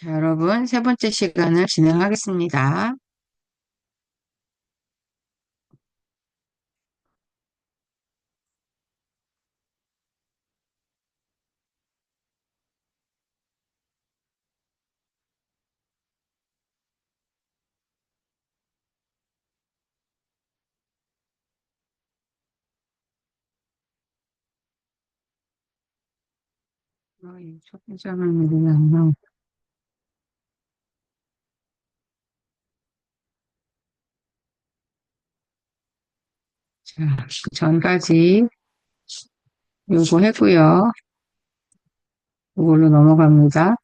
자, 여러분, 세 번째 시간을 진행하겠습니다. 첫 번째는 뭐냐면, 자, 그 전까지 요거 했고요. 이걸로 넘어갑니다.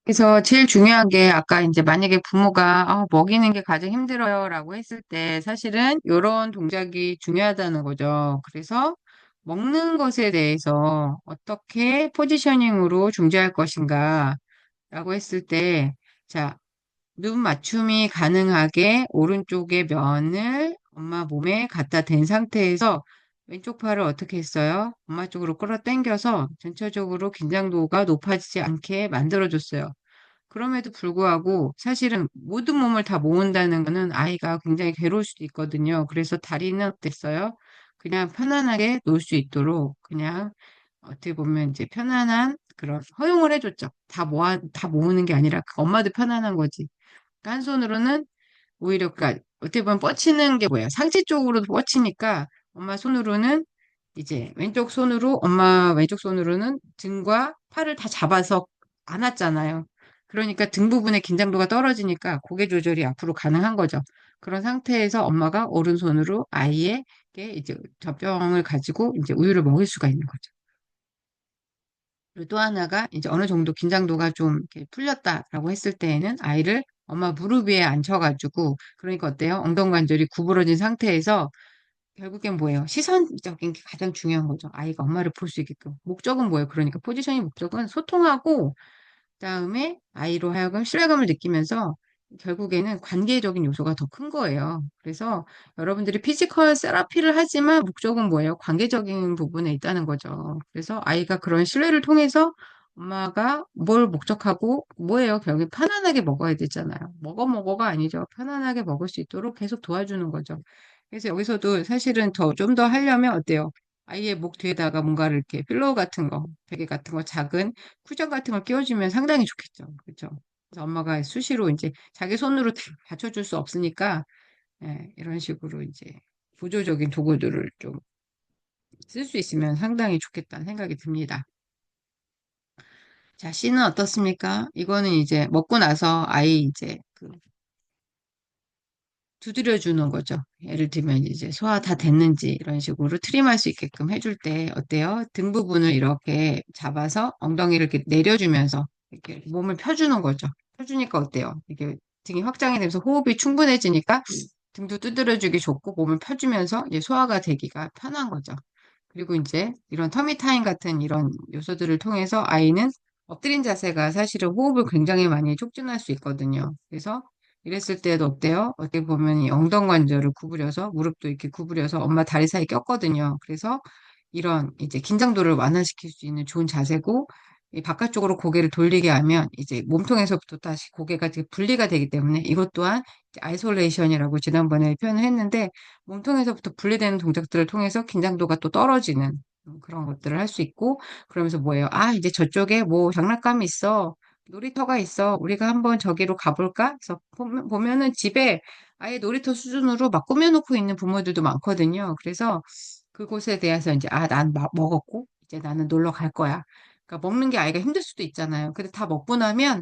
그래서 제일 중요한 게 아까 이제 만약에 부모가 먹이는 게 가장 힘들어요라고 했을 때 사실은 이런 동작이 중요하다는 거죠. 그래서 먹는 것에 대해서 어떻게 포지셔닝으로 중재할 것인가 라고 했을 때, 자, 눈 맞춤이 가능하게 오른쪽의 면을 엄마 몸에 갖다 댄 상태에서 왼쪽 팔을 어떻게 했어요? 엄마 쪽으로 끌어당겨서 전체적으로 긴장도가 높아지지 않게 만들어줬어요. 그럼에도 불구하고 사실은 모든 몸을 다 모은다는 거는 아이가 굉장히 괴로울 수도 있거든요. 그래서 다리는 어땠어요? 그냥 편안하게 놓을 수 있도록 그냥 어떻게 보면 이제 편안한 그런 허용을 해줬죠. 다 모으는 게 아니라 그 엄마도 편안한 거지. 한 손으로는 오히려 그러니까 어떻게 보면 뻗치는 게 뭐야? 상체 쪽으로도 뻗치니까 엄마 손으로는 이제 엄마 왼쪽 손으로는 등과 팔을 다 잡아서 안았잖아요. 그러니까 등 부분의 긴장도가 떨어지니까 고개 조절이 앞으로 가능한 거죠. 그런 상태에서 엄마가 오른손으로 아이에게 이제 젖병을 가지고 이제 우유를 먹일 수가 있는 거죠. 그리고 또 하나가 이제 어느 정도 긴장도가 좀 이렇게 풀렸다라고 했을 때에는 아이를 엄마 무릎 위에 앉혀가지고 그러니까 어때요? 엉덩이 관절이 구부러진 상태에서 결국엔 뭐예요? 시선적인 게 가장 중요한 거죠. 아이가 엄마를 볼 수 있게끔. 목적은 뭐예요? 그러니까 포지션이 목적은 소통하고 그다음에 아이로 하여금 신뢰감을 느끼면서 결국에는 관계적인 요소가 더 큰 거예요. 그래서 여러분들이 피지컬 세라피를 하지만 목적은 뭐예요? 관계적인 부분에 있다는 거죠. 그래서 아이가 그런 신뢰를 통해서 엄마가 뭘 목적하고 뭐예요? 결국에 편안하게 먹어야 되잖아요. 먹어가 아니죠. 편안하게 먹을 수 있도록 계속 도와주는 거죠. 그래서 여기서도 사실은 좀 더 하려면 어때요? 아이의 목 뒤에다가 뭔가를 이렇게 필로우 같은 거, 베개 같은 거 작은 쿠션 같은 걸 끼워주면 상당히 좋겠죠. 그렇죠? 그래서 엄마가 수시로 이제 자기 손으로 다 받쳐줄 수 없으니까 이런 식으로 이제 보조적인 도구들을 좀 쓸 수 있으면 상당히 좋겠다는 생각이 듭니다. 자, C는 어떻습니까? 이거는 이제 먹고 나서 아이 이제 그 두드려 주는 거죠. 예를 들면 이제 소화 다 됐는지 이런 식으로 트림할 수 있게끔 해줄 때 어때요? 등 부분을 이렇게 잡아서 엉덩이를 이렇게 내려주면서 이렇게 몸을 펴주는 거죠. 펴주니까 어때요? 이게 등이 확장이 되면서 호흡이 충분해지니까 등도 두드려주기 좋고 몸을 펴주면서 이제 소화가 되기가 편한 거죠. 그리고 이제 이런 터미 타임 같은 이런 요소들을 통해서 아이는 엎드린 자세가 사실은 호흡을 굉장히 많이 촉진할 수 있거든요. 그래서 이랬을 때도 어때요? 어떻게 보면 이 엉덩 관절을 구부려서 무릎도 이렇게 구부려서 엄마 다리 사이 꼈거든요. 그래서 이런 이제 긴장도를 완화시킬 수 있는 좋은 자세고 이 바깥쪽으로 고개를 돌리게 하면 이제 몸통에서부터 다시 고개가 되게 분리가 되기 때문에 이것 또한 이제 아이솔레이션이라고 지난번에 표현을 했는데 몸통에서부터 분리되는 동작들을 통해서 긴장도가 또 떨어지는 그런 것들을 할 수 있고 그러면서 뭐예요? 아, 이제 저쪽에 뭐 장난감이 있어. 놀이터가 있어. 우리가 한번 저기로 가볼까? 그래서 보면은 집에 아예 놀이터 수준으로 막 꾸며놓고 있는 부모들도 많거든요. 그래서 그곳에 대해서 이제, 난 먹었고, 이제 나는 놀러 갈 거야. 그러니까 먹는 게 아이가 힘들 수도 있잖아요. 근데 다 먹고 나면,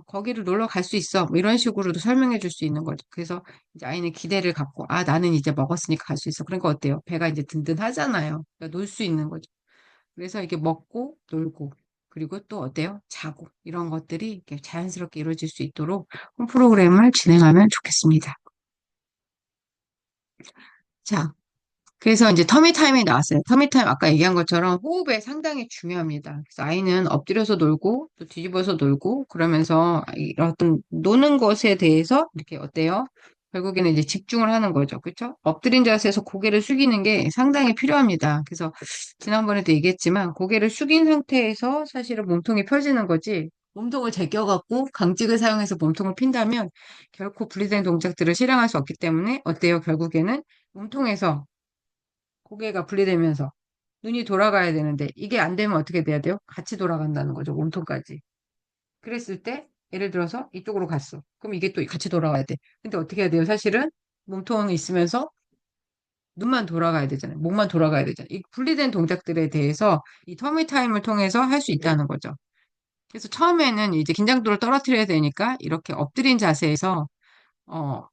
거기를 놀러 갈 수 있어. 뭐 이런 식으로도 설명해 줄 수 있는 거죠. 그래서 이제 아이는 기대를 갖고, 나는 이제 먹었으니까 갈 수 있어. 그러니까 어때요? 배가 이제 든든하잖아요. 그러니까 놀 수 있는 거죠. 그래서 이게 먹고 놀고 그리고 또 어때요? 자고 이런 것들이 이렇게 자연스럽게 이루어질 수 있도록 홈 프로그램을 진행하면 좋겠습니다. 자, 그래서 이제 터미 타임이 나왔어요. 터미 타임 아까 얘기한 것처럼 호흡에 상당히 중요합니다. 그래서 아이는 엎드려서 놀고 또 뒤집어서 놀고 그러면서 어떤 노는 것에 대해서 이렇게 어때요? 결국에는 이제 집중을 하는 거죠. 그렇죠? 엎드린 자세에서 고개를 숙이는 게 상당히 필요합니다. 그래서 지난번에도 얘기했지만 고개를 숙인 상태에서 사실은 몸통이 펴지는 거지 몸통을 제껴갖고 강직을 사용해서 몸통을 핀다면 결코 분리된 동작들을 실행할 수 없기 때문에 어때요? 결국에는 몸통에서 고개가 분리되면서 눈이 돌아가야 되는데 이게 안 되면 어떻게 돼야 돼요? 같이 돌아간다는 거죠. 몸통까지. 그랬을 때 예를 들어서 이쪽으로 갔어. 그럼 이게 또 같이 돌아와야 돼. 근데 어떻게 해야 돼요? 사실은 몸통이 있으면서 눈만 돌아가야 되잖아요. 목만 돌아가야 되잖아요. 이 분리된 동작들에 대해서 이 터미 타임을 통해서 할 수 있다는 거죠. 그래서 처음에는 이제 긴장도를 떨어뜨려야 되니까 이렇게 엎드린 자세에서 어,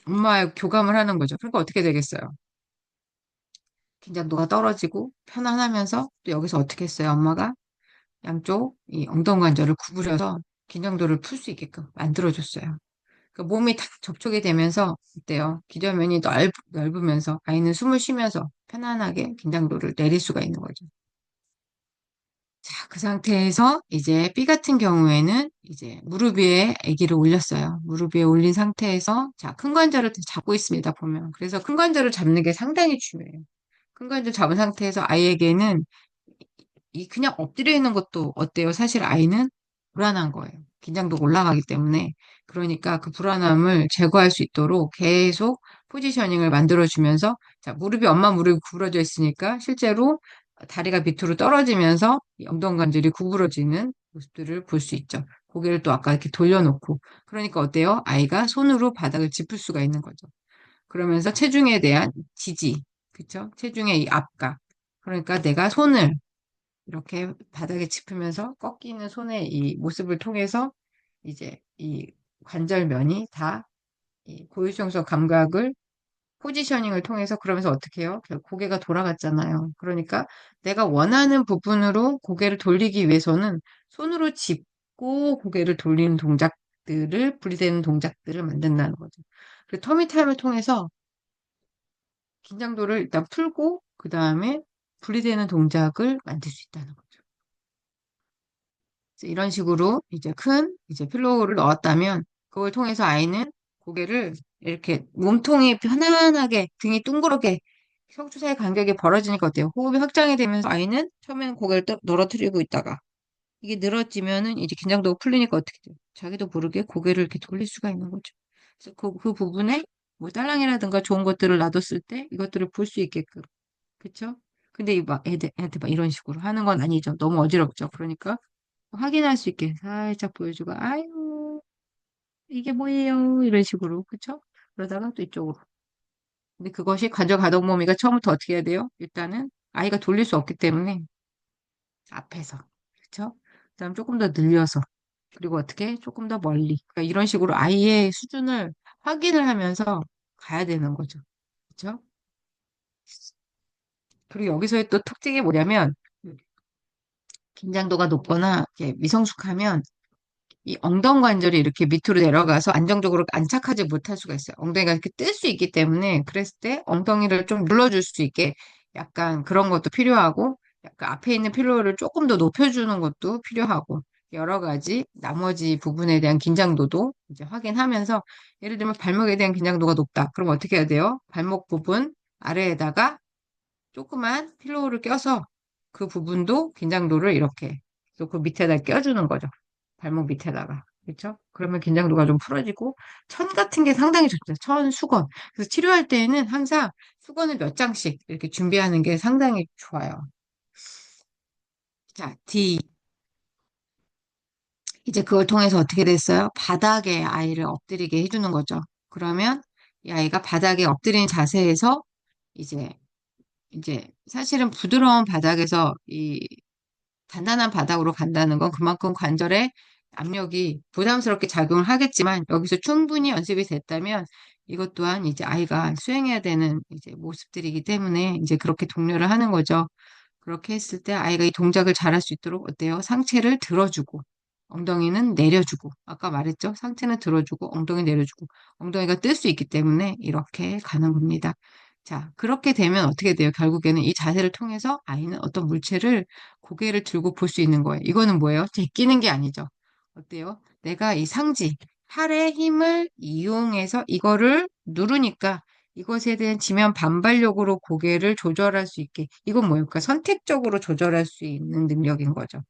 엄마의 교감을 하는 거죠. 그러니까 어떻게 되겠어요? 긴장도가 떨어지고 편안하면서 또 여기서 어떻게 했어요? 엄마가 양쪽 이 엉덩관절을 구부려서 긴장도를 풀 수 있게끔 만들어줬어요. 그 몸이 탁 접촉이 되면서 어때요? 기저면이 넓으면서 아이는 숨을 쉬면서 편안하게 긴장도를 내릴 수가 있는 거죠. 자, 그 상태에서 이제 B 같은 경우에는 이제 무릎 위에 아기를 올렸어요. 무릎 위에 올린 상태에서 자, 큰 관절을 잡고 있습니다, 보면. 그래서 큰 관절을 잡는 게 상당히 중요해요. 큰 관절 잡은 상태에서 아이에게는 이 그냥 엎드려 있는 것도 어때요? 사실 아이는 불안한 거예요. 긴장도가 올라가기 때문에. 그러니까 그 불안함을 제거할 수 있도록 계속 포지셔닝을 만들어주면서, 자, 엄마 무릎이 구부러져 있으니까 실제로 다리가 밑으로 떨어지면서 이 엉덩관절이 구부러지는 모습들을 볼 수 있죠. 고개를 또 아까 이렇게 돌려놓고. 그러니까 어때요? 아이가 손으로 바닥을 짚을 수가 있는 거죠. 그러면서 체중에 대한 지지, 그쵸? 체중의 이 압박. 그러니까 내가 손을 이렇게 바닥에 짚으면서 꺾이는 손의 이 모습을 통해서 이제 이 관절면이 다 이 고유성소 감각을 포지셔닝을 통해서 그러면서 어떻게 해요? 고개가 돌아갔잖아요. 그러니까 내가 원하는 부분으로 고개를 돌리기 위해서는 손으로 짚고 고개를 돌리는 동작들을 분리되는 동작들을 만든다는 거죠. 그 터미 타임을 통해서 긴장도를 일단 풀고 그 다음에 분리되는 동작을 만들 수 있다는 거죠. 이런 식으로 이제 큰 이제 필로우를 넣었다면 그걸 통해서 아이는 고개를 이렇게 몸통이 편안하게 등이 둥그렇게 척추 사이 간격이 벌어지니까 어때요? 호흡이 확장이 되면서 아이는 처음에는 고개를 떨어뜨리고 있다가 이게 늘어지면은 이제 긴장도가 풀리니까 어떻게 돼요? 자기도 모르게 고개를 이렇게 돌릴 수가 있는 거죠. 그래서 그 부분에 뭐 딸랑이라든가 좋은 것들을 놔뒀을 때 이것들을 볼 수 있게끔. 그쵸? 근데 이 막 애한테 막 이런 식으로 하는 건 아니죠. 너무 어지럽죠. 그러니까 확인할 수 있게 살짝 보여주고, 아유, 이게 뭐예요? 이런 식으로. 그쵸? 그러다가 또 이쪽으로. 근데 그것이 관절 가동 범위가 처음부터 어떻게 해야 돼요? 일단은 아이가 돌릴 수 없기 때문에 앞에서. 그쵸? 그다음 조금 더 늘려서. 그리고 어떻게? 조금 더 멀리. 그러니까 이런 식으로 아이의 수준을 확인을 하면서 가야 되는 거죠. 그쵸? 그리고 여기서의 또 특징이 뭐냐면, 긴장도가 높거나 이렇게 미성숙하면 이 엉덩 관절이 이렇게 밑으로 내려가서 안정적으로 안착하지 못할 수가 있어요. 엉덩이가 이렇게 뜰 수 있기 때문에 그랬을 때 엉덩이를 좀 눌러줄 수 있게 약간 그런 것도 필요하고 약간 앞에 있는 필러를 조금 더 높여주는 것도 필요하고 여러 가지 나머지 부분에 대한 긴장도도 이제 확인하면서 예를 들면 발목에 대한 긴장도가 높다. 그럼 어떻게 해야 돼요? 발목 부분 아래에다가 조그만 필로우를 껴서 그 부분도 긴장도를 이렇게 또 그 밑에다 껴주는 거죠. 발목 밑에다가. 그렇죠? 그러면 긴장도가 좀 풀어지고 천 같은 게 상당히 좋죠. 천, 수건. 그래서 치료할 때에는 항상 수건을 몇 장씩 이렇게 준비하는 게 상당히 좋아요. 자, D. 이제 그걸 통해서 어떻게 됐어요? 바닥에 아이를 엎드리게 해주는 거죠. 그러면 이 아이가 바닥에 엎드린 자세에서 이제 사실은 부드러운 바닥에서 이 단단한 바닥으로 간다는 건 그만큼 관절에 압력이 부담스럽게 작용을 하겠지만 여기서 충분히 연습이 됐다면 이것 또한 이제 아이가 수행해야 되는 이제 모습들이기 때문에 이제 그렇게 독려를 하는 거죠. 그렇게 했을 때 아이가 이 동작을 잘할 수 있도록 어때요? 상체를 들어주고 엉덩이는 내려주고 아까 말했죠? 상체는 들어주고 엉덩이 내려주고 엉덩이가 뜰 수 있기 때문에 이렇게 가는 겁니다. 자, 그렇게 되면 어떻게 돼요? 결국에는 이 자세를 통해서 아이는 어떤 물체를 고개를 들고 볼 수 있는 거예요. 이거는 뭐예요? 제끼는 게 아니죠. 어때요? 내가 이 상지, 팔의 힘을 이용해서 이거를 누르니까 이것에 대한 지면 반발력으로 고개를 조절할 수 있게. 이건 뭐일까? 선택적으로 조절할 수 있는 능력인 거죠.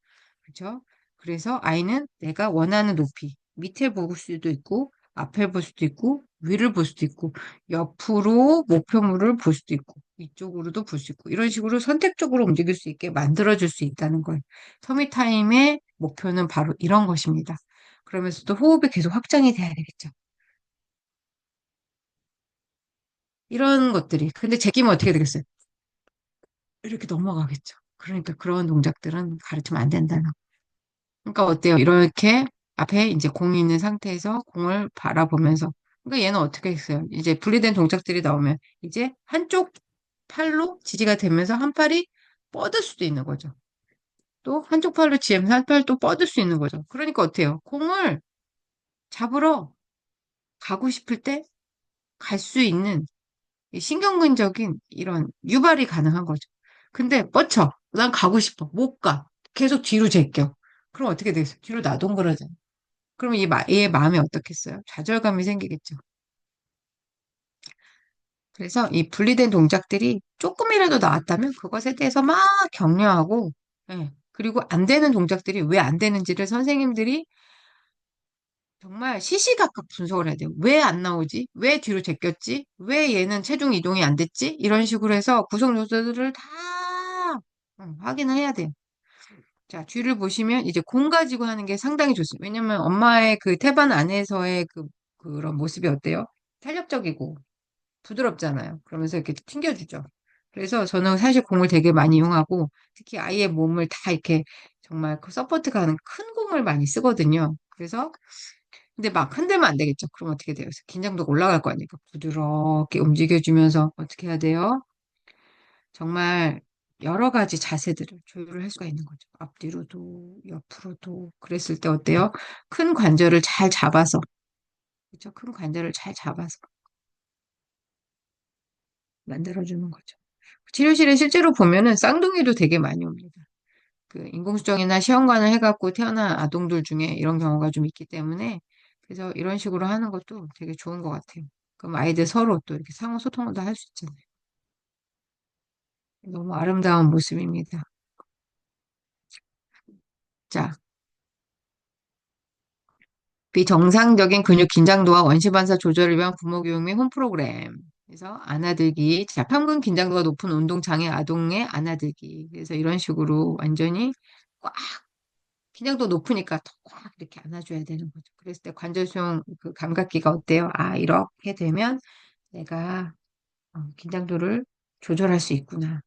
그렇죠? 그래서 아이는 내가 원하는 높이, 밑에 볼 수도 있고, 앞에 볼 수도 있고, 위를 볼 수도 있고, 옆으로 목표물을 볼 수도 있고, 이쪽으로도 볼 수 있고, 이런 식으로 선택적으로 움직일 수 있게 만들어줄 수 있다는 거예요. 터미타임의 목표는 바로 이런 것입니다. 그러면서도 호흡이 계속 확장이 돼야 되겠죠. 이런 것들이. 근데 제끼면 어떻게 되겠어요? 이렇게 넘어가겠죠. 그러니까 그런 동작들은 가르치면 안 된다는. 그러니까 어때요? 이렇게 앞에 이제 공이 있는 상태에서 공을 바라보면서. 그러니까 얘는 어떻게 했어요? 이제 분리된 동작들이 나오면 이제 한쪽 팔로 지지가 되면서 한 팔이 뻗을 수도 있는 거죠. 또 한쪽 팔로 지으면서 한 팔 또 뻗을 수 있는 거죠. 그러니까 어때요? 공을 잡으러 가고 싶을 때 갈 수 있는 이 신경근적인 이런 유발이 가능한 거죠. 근데 뻗쳐. 난 가고 싶어. 못 가. 계속 뒤로 제껴. 그럼 어떻게 되겠어요? 뒤로 나동그러져. 그럼 얘 마음이 어떻겠어요? 좌절감이 생기겠죠. 그래서 이 분리된 동작들이 조금이라도 나왔다면 그것에 대해서 막 격려하고, 예. 그리고 안 되는 동작들이 왜 안 되는지를 선생님들이 정말 시시각각 분석을 해야 돼요. 왜 안 나오지? 왜 뒤로 제꼈지? 왜 얘는 체중 이동이 안 됐지? 이런 식으로 해서 구성 요소들을 다 확인을 해야 돼요. 자, 뒤를 보시면 이제 공 가지고 하는 게 상당히 좋습니다. 왜냐면 엄마의 그 태반 안에서의 그런 모습이 어때요? 탄력적이고 부드럽잖아요. 그러면서 이렇게 튕겨주죠. 그래서 저는 사실 공을 되게 많이 이용하고 특히 아이의 몸을 다 이렇게 정말 그 서포트가 하는 큰 공을 많이 쓰거든요. 그래서 근데 막 흔들면 안 되겠죠. 그럼 어떻게 돼요? 긴장도가 올라갈 거 아니에요. 부드럽게 움직여주면서 어떻게 해야 돼요? 정말 여러 가지 자세들을 조율을 할 수가 있는 거죠. 앞뒤로도 옆으로도. 그랬을 때 어때요? 큰 관절을 잘 잡아서, 그렇죠? 큰 관절을 잘 잡아서 만들어주는 거죠. 치료실에 실제로 보면은 쌍둥이도 되게 많이 옵니다. 그 인공수정이나 시험관을 해갖고 태어난 아동들 중에 이런 경우가 좀 있기 때문에 그래서 이런 식으로 하는 것도 되게 좋은 것 같아요. 그럼 아이들 서로 또 이렇게 상호 소통도 할 수 있잖아요. 너무 아름다운 모습입니다. 자, 비정상적인 근육 긴장도와 원시반사 조절을 위한 부모 교육 및 홈 프로그램. 그래서 안아들기, 자, 평균 긴장도가 높은 운동장애 아동의 안아들기. 그래서 이런 식으로 완전히 꽉 긴장도 높으니까 더 꽉 이렇게 안아줘야 되는 거죠. 그랬을 때 관절성 그 감각기가 어때요? 아, 이렇게 되면 내가 긴장도를 조절할 수 있구나.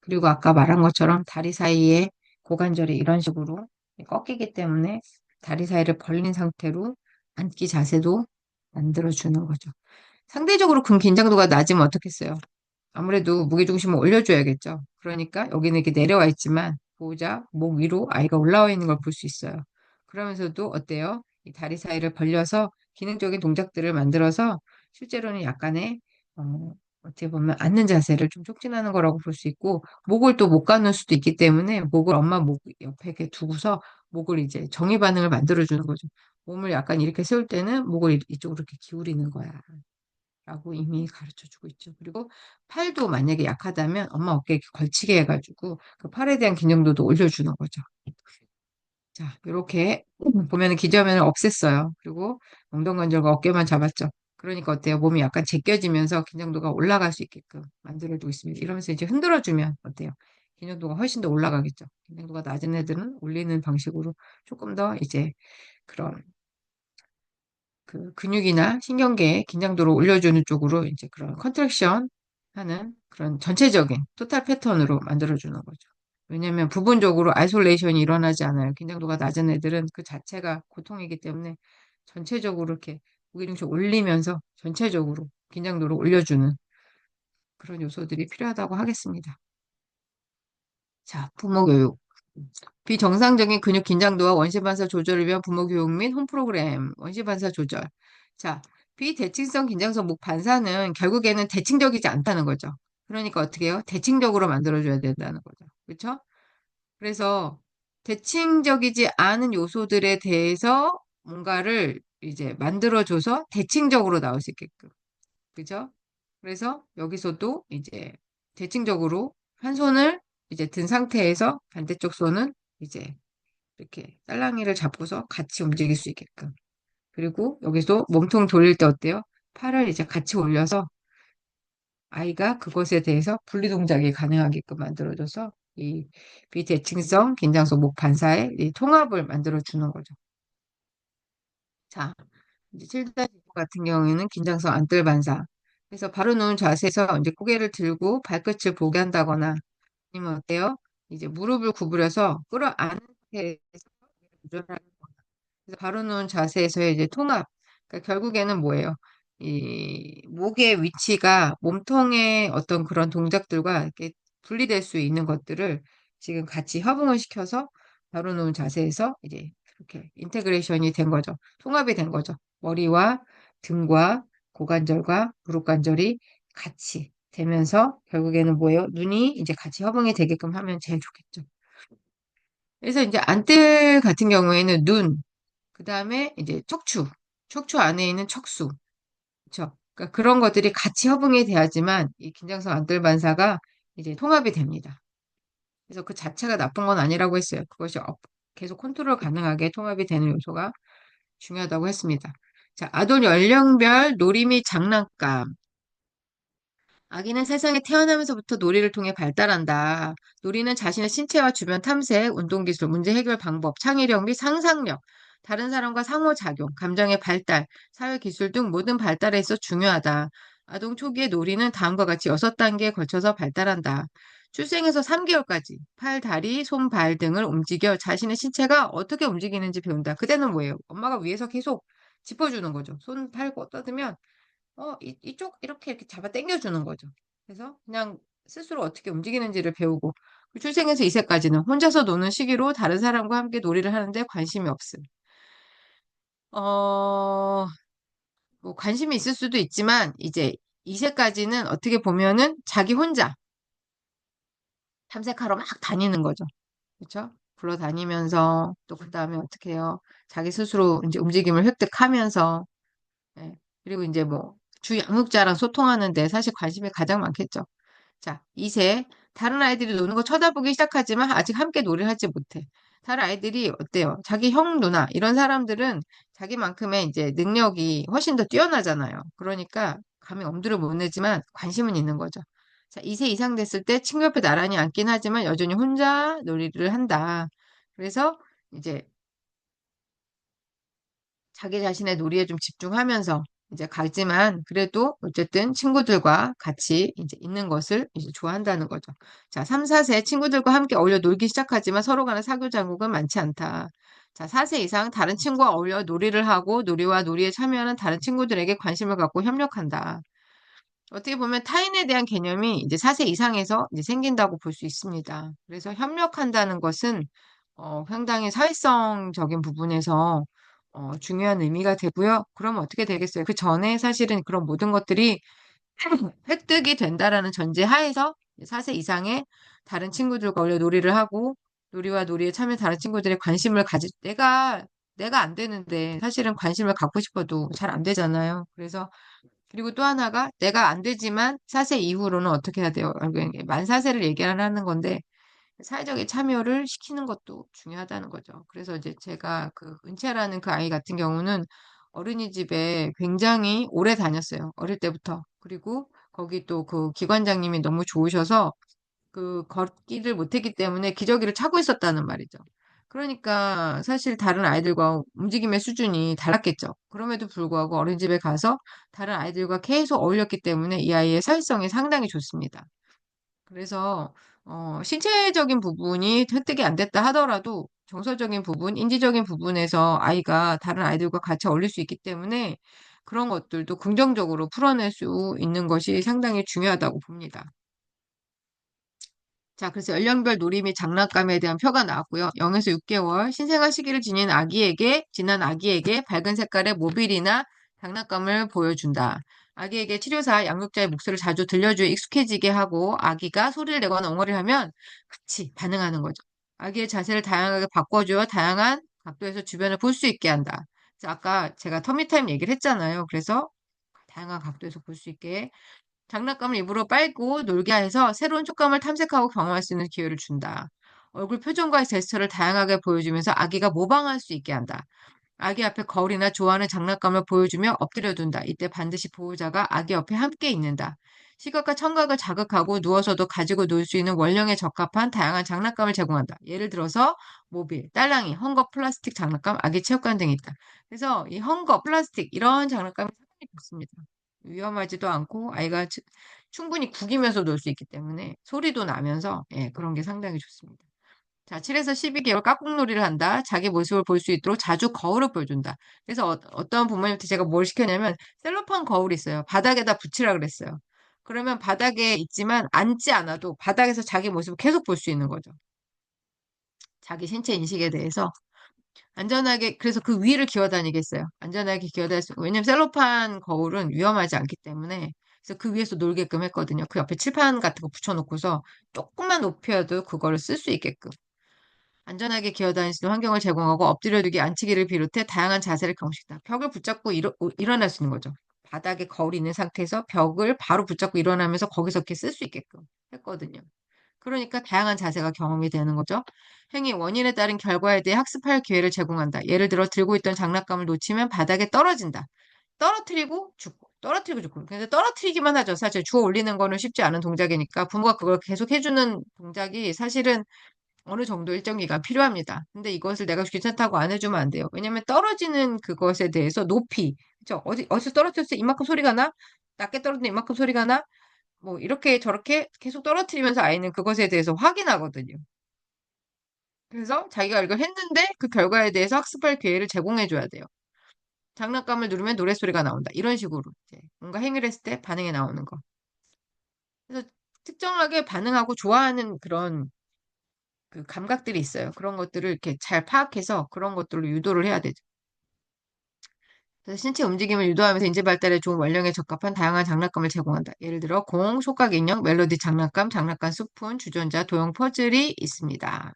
그리고 아까 말한 것처럼 다리 사이에 고관절이 이런 식으로 꺾이기 때문에 다리 사이를 벌린 상태로 앉기 자세도 만들어주는 거죠. 상대적으로 긴장도가 낮으면 어떻겠어요? 아무래도 무게중심을 올려줘야겠죠. 그러니까 여기는 이렇게 내려와 있지만 보호자 목 위로 아이가 올라와 있는 걸 볼 수 있어요. 그러면서도 어때요? 이 다리 사이를 벌려서 기능적인 동작들을 만들어서 실제로는 약간의 어떻게 보면 앉는 자세를 좀 촉진하는 거라고 볼 수 있고 목을 또 못 가눌 수도 있기 때문에 목을 엄마 목 옆에 이렇게 두고서 목을 이제 정위 반응을 만들어주는 거죠. 몸을 약간 이렇게 세울 때는 목을 이쪽으로 이렇게 기울이는 거야. 라고 이미 가르쳐 주고 있죠. 그리고 팔도 만약에 약하다면 엄마 어깨에 이렇게 걸치게 해가지고 그 팔에 대한 긴장도도 올려주는 거죠. 자, 이렇게 보면은 기저면을 없앴어요. 그리고 엉덩관절과 어깨만 잡았죠. 그러니까 어때요? 몸이 약간 제껴지면서 긴장도가 올라갈 수 있게끔 만들어두고 있습니다. 이러면서 이제 흔들어주면 어때요? 긴장도가 훨씬 더 올라가겠죠. 긴장도가 낮은 애들은 올리는 방식으로 조금 더 이제 그런 그 근육이나 신경계의 긴장도를 올려주는 쪽으로 이제 그런 컨트랙션 하는 그런 전체적인 토탈 패턴으로 만들어주는 거죠. 왜냐하면 부분적으로 아이솔레이션이 일어나지 않아요. 긴장도가 낮은 애들은 그 자체가 고통이기 때문에 전체적으로 이렇게 무게중심 올리면서 전체적으로 긴장도를 올려주는 그런 요소들이 필요하다고 하겠습니다. 자, 부모 교육. 비정상적인 근육 긴장도와 원시반사 조절을 위한 부모 교육 및 홈 프로그램, 원시반사 조절. 자, 비대칭성 긴장성 목 반사는 결국에는 대칭적이지 않다는 거죠. 그러니까 어떻게 해요? 대칭적으로 만들어줘야 된다는 거죠. 그렇죠? 그래서 대칭적이지 않은 요소들에 대해서 뭔가를 이제 만들어줘서 대칭적으로 나올 수 있게끔. 그죠? 그래서 여기서도 이제 대칭적으로 한 손을 이제 든 상태에서 반대쪽 손은 이제 이렇게 딸랑이를 잡고서 같이 움직일 수 있게끔. 그리고 여기서 몸통 돌릴 때 어때요? 팔을 이제 같이 올려서 아이가 그것에 대해서 분리 동작이 가능하게끔 만들어줘서 이 비대칭성 긴장성 목 반사의 이 통합을 만들어 주는 거죠. 자, 이제 7-9 같은 경우에는 긴장성 안뜰 반사. 그래서 바로 누운 자세에서 이제 고개를 들고 발끝을 보게 한다거나 아니면 어때요? 이제 무릎을 구부려서 끌어안는 상태에서 조절하는 그래서 바로 누운 자세에서의 이제 통합. 그러니까 결국에는 뭐예요? 이 목의 위치가 몸통의 어떤 그런 동작들과 이렇게 분리될 수 있는 것들을 지금 같이 협응을 시켜서 바로 누운 자세에서 이제 이렇게 인테그레이션이 된 거죠. 통합이 된 거죠. 머리와 등과 고관절과 무릎 관절이 같이 되면서 결국에는 뭐예요? 눈이 이제 같이 협응이 되게끔 하면 제일 좋겠죠. 그래서 이제 안뜰 같은 경우에는 눈, 그 다음에 이제 척추 안에 있는 척수, 그렇죠? 그러니까 그런 것들이 같이 협응이 돼야지만 이 긴장성 안뜰 반사가 이제 통합이 됩니다. 그래서 그 자체가 나쁜 건 아니라고 했어요. 그것이 계속 컨트롤 가능하게 통합이 되는 요소가 중요하다고 했습니다. 자, 아동 연령별 놀이 및 장난감. 아기는 세상에 태어나면서부터 놀이를 통해 발달한다. 놀이는 자신의 신체와 주변 탐색, 운동기술, 문제 해결 방법, 창의력 및 상상력, 다른 사람과 상호작용, 감정의 발달, 사회기술 등 모든 발달에 있어 중요하다. 아동 초기의 놀이는 다음과 같이 6단계에 걸쳐서 발달한다. 출생에서 3개월까지 팔, 다리, 손, 발 등을 움직여 자신의 신체가 어떻게 움직이는지 배운다. 그때는 뭐예요? 엄마가 위에서 계속 짚어주는 거죠. 손, 팔 뻗어두면 이쪽 이렇게 잡아 당겨주는 거죠. 그래서 그냥 스스로 어떻게 움직이는지를 배우고 그 출생에서 2세까지는 혼자서 노는 시기로 다른 사람과 함께 놀이를 하는데 관심이 없음. 어, 뭐 관심이 있을 수도 있지만 이제 2세까지는 어떻게 보면은 자기 혼자 탐색하러 막 다니는 거죠. 그렇죠? 굴러다니면서 또 그다음에 어떻게 해요? 자기 스스로 이제 움직임을 획득하면서 예. 그리고 이제 뭐 주 양육자랑 소통하는데 사실 관심이 가장 많겠죠. 자, 2세. 다른 아이들이 노는 거 쳐다보기 시작하지만 아직 함께 놀이를 하지 못해. 다른 아이들이 어때요? 자기 형, 누나, 이런 사람들은 자기만큼의 이제 능력이 훨씬 더 뛰어나잖아요. 그러니까 감히 엄두를 못 내지만 관심은 있는 거죠. 자, 2세 이상 됐을 때 친구 옆에 나란히 앉긴 하지만 여전히 혼자 놀이를 한다. 그래서 이제 자기 자신의 놀이에 좀 집중하면서 이제 가지만 그래도 어쨌든 친구들과 같이 이제 있는 것을 이제 좋아한다는 거죠. 자, 3, 4세 친구들과 함께 어울려 놀기 시작하지만 서로 간의 사교 장국은 많지 않다. 자, 4세 이상 다른 친구와 어울려 놀이를 하고 놀이와 놀이에 참여하는 다른 친구들에게 관심을 갖고 협력한다. 어떻게 보면 타인에 대한 개념이 이제 4세 이상에서 이제 생긴다고 볼 수 있습니다. 그래서 협력한다는 것은 상당히 사회성적인 부분에서 중요한 의미가 되고요. 그럼 어떻게 되겠어요? 그 전에 사실은 그런 모든 것들이 획득이 된다라는 전제 하에서 4세 이상의 다른 친구들과 원래 놀이를 하고 놀이와 놀이에 참여 다른 친구들의 관심을 내가 안 되는데 사실은 관심을 갖고 싶어도 잘 안 되잖아요. 그래서 그리고 또 하나가 내가 안 되지만 4세 이후로는 어떻게 해야 돼요? 만 4세를 얘기하는 건데 사회적인 참여를 시키는 것도 중요하다는 거죠. 그래서 이제 제가 그 은채라는 그 아이 같은 경우는 어린이집에 굉장히 오래 다녔어요. 어릴 때부터. 그리고 거기 또 그 기관장님이 너무 좋으셔서 그 걷기를 못했기 때문에 기저귀를 차고 있었다는 말이죠. 그러니까 사실 다른 아이들과 움직임의 수준이 달랐겠죠. 그럼에도 불구하고 어린이집에 가서 다른 아이들과 계속 어울렸기 때문에 이 아이의 사회성이 상당히 좋습니다. 그래서 신체적인 부분이 획득이 안 됐다 하더라도 정서적인 부분, 인지적인 부분에서 아이가 다른 아이들과 같이 어울릴 수 있기 때문에 그런 것들도 긍정적으로 풀어낼 수 있는 것이 상당히 중요하다고 봅니다. 자, 그래서 연령별 놀이 및 장난감에 대한 표가 나왔고요. 0에서 6개월 신생아 시기를 지난 아기에게 밝은 색깔의 모빌이나 장난감을 보여준다. 아기에게 치료사, 양육자의 목소리를 자주 들려주어 익숙해지게 하고 아기가 소리를 내거나 엉어리를 하면 같이 반응하는 거죠. 아기의 자세를 다양하게 바꿔주어 다양한 각도에서 주변을 볼 수 있게 한다. 그래서 아까 제가 터미타임 얘기를 했잖아요. 그래서 다양한 각도에서 볼 수 있게 장난감을 입으로 빨고 놀게 해서 새로운 촉감을 탐색하고 경험할 수 있는 기회를 준다. 얼굴 표정과 제스처를 다양하게 보여주면서 아기가 모방할 수 있게 한다. 아기 앞에 거울이나 좋아하는 장난감을 보여주며 엎드려 둔다. 이때 반드시 보호자가 아기 옆에 함께 있는다. 시각과 청각을 자극하고 누워서도 가지고 놀 수 있는 원령에 적합한 다양한 장난감을 제공한다. 예를 들어서 모빌, 딸랑이, 헝겊, 플라스틱 장난감, 아기 체육관 등이 있다. 그래서 이 헝겊, 플라스틱 이런 장난감이 상당히 좋습니다. 위험하지도 않고 아이가 충분히 구기면서 놀 수 있기 때문에 소리도 나면서 예, 그런 게 상당히 좋습니다. 자, 7에서 12개월 깍꿍놀이를 한다. 자기 모습을 볼 수 있도록 자주 거울을 보여준다. 그래서 떤 부모님한테 제가 뭘 시켰냐면 셀로판 거울이 있어요. 바닥에다 붙이라 그랬어요. 그러면 바닥에 있지만 앉지 않아도 바닥에서 자기 모습을 계속 볼 수 있는 거죠. 자기 신체 인식에 대해서 안전하게 그래서 그 위를 기어다니겠어요. 안전하게 기어다닐 수 왜냐면 셀로판 거울은 위험하지 않기 때문에 그래서 그 위에서 놀게끔 했거든요. 그 옆에 칠판 같은 거 붙여놓고서 조금만 높여도 그거를 쓸 수 있게끔. 안전하게 기어다닐 수 있는 환경을 제공하고 엎드려두기, 앉히기를 비롯해 다양한 자세를 경식다. 벽을 붙잡고 일어날 수 있는 거죠. 바닥에 거울이 있는 상태에서 벽을 바로 붙잡고 일어나면서 거기서 이렇게 쓸 수 있게끔 했거든요. 그러니까 다양한 자세가 경험이 되는 거죠. 행위 원인에 따른 결과에 대해 학습할 기회를 제공한다. 예를 들어 들고 있던 장난감을 놓치면 바닥에 떨어진다. 떨어뜨리고 죽고, 떨어뜨리고 죽고. 근데 떨어뜨리기만 하죠. 사실 주워 올리는 거는 쉽지 않은 동작이니까 부모가 그걸 계속 해주는 동작이 사실은 어느 정도 일정 기간 필요합니다. 근데 이것을 내가 귀찮다고 안 해주면 안 돼요. 왜냐면 떨어지는 그것에 대해서 높이, 그죠? 어디서 떨어졌을 때 이만큼 소리가 나? 낮게 떨어졌는데 이만큼 소리가 나? 뭐, 이렇게 저렇게 계속 떨어뜨리면서 아이는 그것에 대해서 확인하거든요. 그래서 자기가 이걸 했는데 그 결과에 대해서 학습할 기회를 제공해줘야 돼요. 장난감을 누르면 노랫소리가 나온다. 이런 식으로 이제 뭔가 행위를 했을 때 반응이 나오는 거. 그래서 특정하게 반응하고 좋아하는 그런 그 감각들이 있어요. 그런 것들을 이렇게 잘 파악해서 그런 것들로 유도를 해야 되죠. 그래서 신체 움직임을 유도하면서 인지 발달에 좋은 원령에 적합한 다양한 장난감을 제공한다. 예를 들어 공, 손가락 인형, 멜로디 장난감, 장난감 스푼, 주전자, 도형 퍼즐이 있습니다.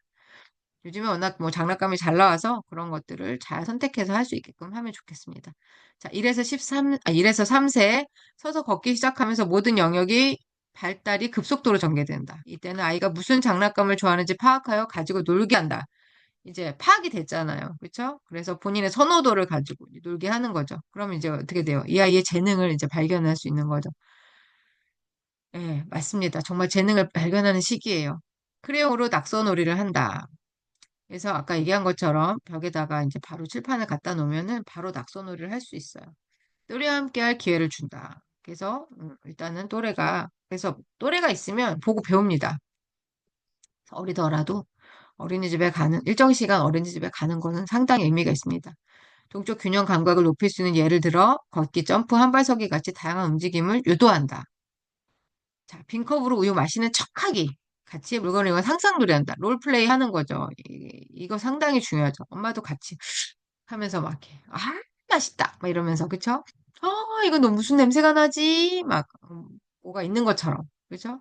요즘에 워낙 뭐 장난감이 잘 나와서 그런 것들을 잘 선택해서 할 수 있게끔 하면 좋겠습니다. 자, 1에서 3세 서서 걷기 시작하면서 모든 영역이 발달이 급속도로 전개된다. 이때는 아이가 무슨 장난감을 좋아하는지 파악하여 가지고 놀게 한다. 이제 파악이 됐잖아요. 그렇죠? 그래서 본인의 선호도를 가지고 놀게 하는 거죠. 그러면 이제 어떻게 돼요? 이 아이의 재능을 이제 발견할 수 있는 거죠. 네, 맞습니다. 정말 재능을 발견하는 시기예요. 크레용으로 낙서놀이를 한다. 그래서 아까 얘기한 것처럼 벽에다가 이제 바로 칠판을 갖다 놓으면은 바로 낙서놀이를 할 수 있어요. 또래와 함께 할 기회를 준다. 그래서 일단은 그래서 또래가 있으면 보고 배웁니다. 어리더라도 일정 시간 어린이집에 가는 거는 상당히 의미가 있습니다. 동적 균형 감각을 높일 수 있는 예를 들어 걷기, 점프, 한발서기 같이 다양한 움직임을 유도한다. 자, 빈컵으로 우유 마시는 척하기. 같이 물건을 이거 상상놀이 한다. 롤플레이 하는 거죠. 이거 상당히 중요하죠. 엄마도 같이 하면서 막 이렇게, 아, 맛있다. 막 이러면서, 그쵸? 이거 너 무슨 냄새가 나지? 막, 뭐가 있는 것처럼. 그죠?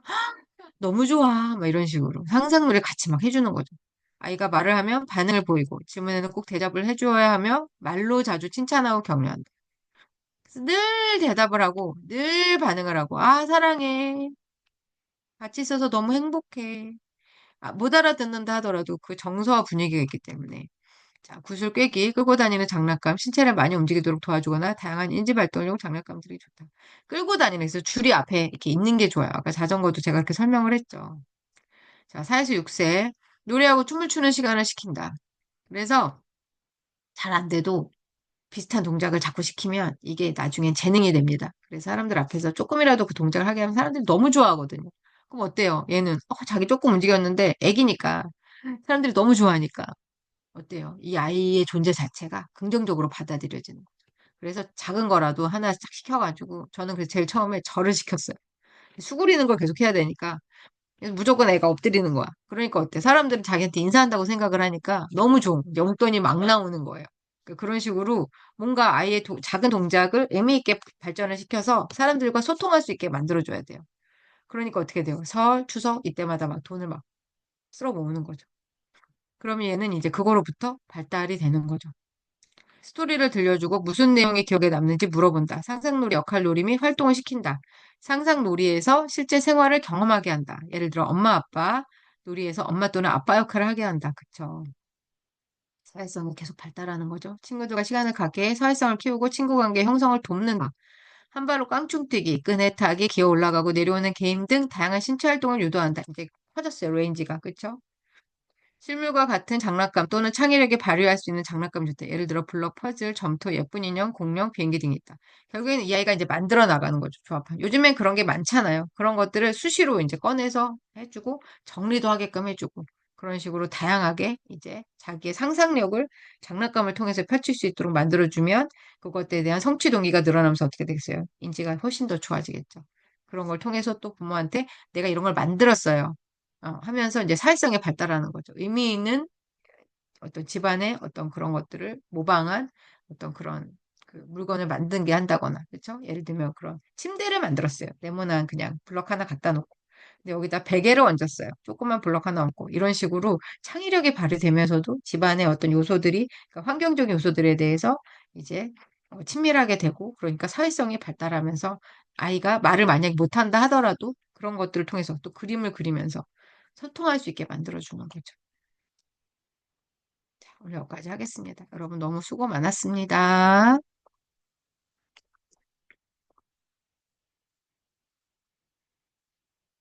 너무 좋아. 막 이런 식으로. 상상놀이 같이 막 해주는 거죠. 아이가 말을 하면 반응을 보이고, 질문에는 꼭 대답을 해줘야 하며, 말로 자주 칭찬하고 격려한다. 그래서 늘 대답을 하고, 늘 반응을 하고, 아, 사랑해. 같이 있어서 너무 행복해. 못 알아듣는다 하더라도 그 정서와 분위기가 있기 때문에. 자, 구슬 꿰기, 끌고 다니는 장난감, 신체를 많이 움직이도록 도와주거나 다양한 인지 발달용 장난감들이 좋다. 끌고 다니는, 그래서 줄이 앞에 이렇게 있는 게 좋아요. 아까 자전거도 제가 이렇게 설명을 했죠. 자, 4에서 6세, 노래하고 춤을 추는 시간을 시킨다. 그래서 잘 안 돼도 비슷한 동작을 자꾸 시키면 이게 나중엔 재능이 됩니다. 그래서 사람들 앞에서 조금이라도 그 동작을 하게 하면 사람들이 너무 좋아하거든요. 그럼 어때요? 얘는 자기 조금 움직였는데 애기니까 사람들이 너무 좋아하니까 어때요? 이 아이의 존재 자체가 긍정적으로 받아들여지는 거죠. 그래서 작은 거라도 하나 딱 시켜가지고 저는 그래서 제일 처음에 절을 시켰어요. 수그리는 걸 계속 해야 되니까 그래서 무조건 애가 엎드리는 거야. 그러니까 어때? 사람들은 자기한테 인사한다고 생각을 하니까 너무 좋은 용돈이 막 나오는 거예요. 그런 식으로 뭔가 아이의 작은 동작을 의미 있게 발전을 시켜서 사람들과 소통할 수 있게 만들어줘야 돼요. 그러니까 어떻게 돼요? 설, 추석 이때마다 막 돈을 막 쓸어 모으는 거죠. 그러면 얘는 이제 그거로부터 발달이 되는 거죠. 스토리를 들려주고 무슨 내용이 기억에 남는지 물어본다. 상상놀이 역할놀이 및 활동을 시킨다. 상상놀이에서 실제 생활을 경험하게 한다. 예를 들어 엄마 아빠 놀이에서 엄마 또는 아빠 역할을 하게 한다. 그쵸? 사회성을 계속 발달하는 거죠. 친구들과 시간을 갖게 사회성을 키우고 친구 관계 형성을 돕는다. 한 발로 깡충 뛰기, 끈에 타기, 기어 올라가고 내려오는 게임 등 다양한 신체 활동을 유도한다. 이제 커졌어요, 레인지가. 그쵸? 실물과 같은 장난감 또는 창의력을 발휘할 수 있는 장난감 주대. 예를 들어 블럭, 퍼즐, 점토, 예쁜 인형, 공룡, 비행기 등이 있다. 결국에는 이 아이가 이제 만들어 나가는 거죠, 조합한. 요즘엔 그런 게 많잖아요. 그런 것들을 수시로 이제 꺼내서 해주고 정리도 하게끔 해주고 그런 식으로 다양하게 이제 자기의 상상력을 장난감을 통해서 펼칠 수 있도록 만들어주면 그것에 대한 성취 동기가 늘어나면서 어떻게 되겠어요? 인지가 훨씬 더 좋아지겠죠. 그런 걸 통해서 또 부모한테 내가 이런 걸 만들었어요. 하면서 이제 사회성이 발달하는 거죠. 의미 있는 어떤 집안의 어떤 그런 것들을 모방한 어떤 그런 그 물건을 만든 게 한다거나, 그렇죠? 예를 들면 그런 침대를 만들었어요. 네모난 그냥 블럭 하나 갖다 놓고. 근데 여기다 베개를 얹었어요. 조그만 블럭 하나 얹고. 이런 식으로 창의력이 발휘되면서도 집안의 어떤 요소들이, 그러니까 환경적인 요소들에 대해서 이제 친밀하게 되고, 그러니까 사회성이 발달하면서 아이가 말을 만약에 못한다 하더라도 그런 것들을 통해서 또 그림을 그리면서 소통할 수 있게 만들어주는 거죠. 오늘 여기까지 하겠습니다. 여러분 너무 수고 많았습니다.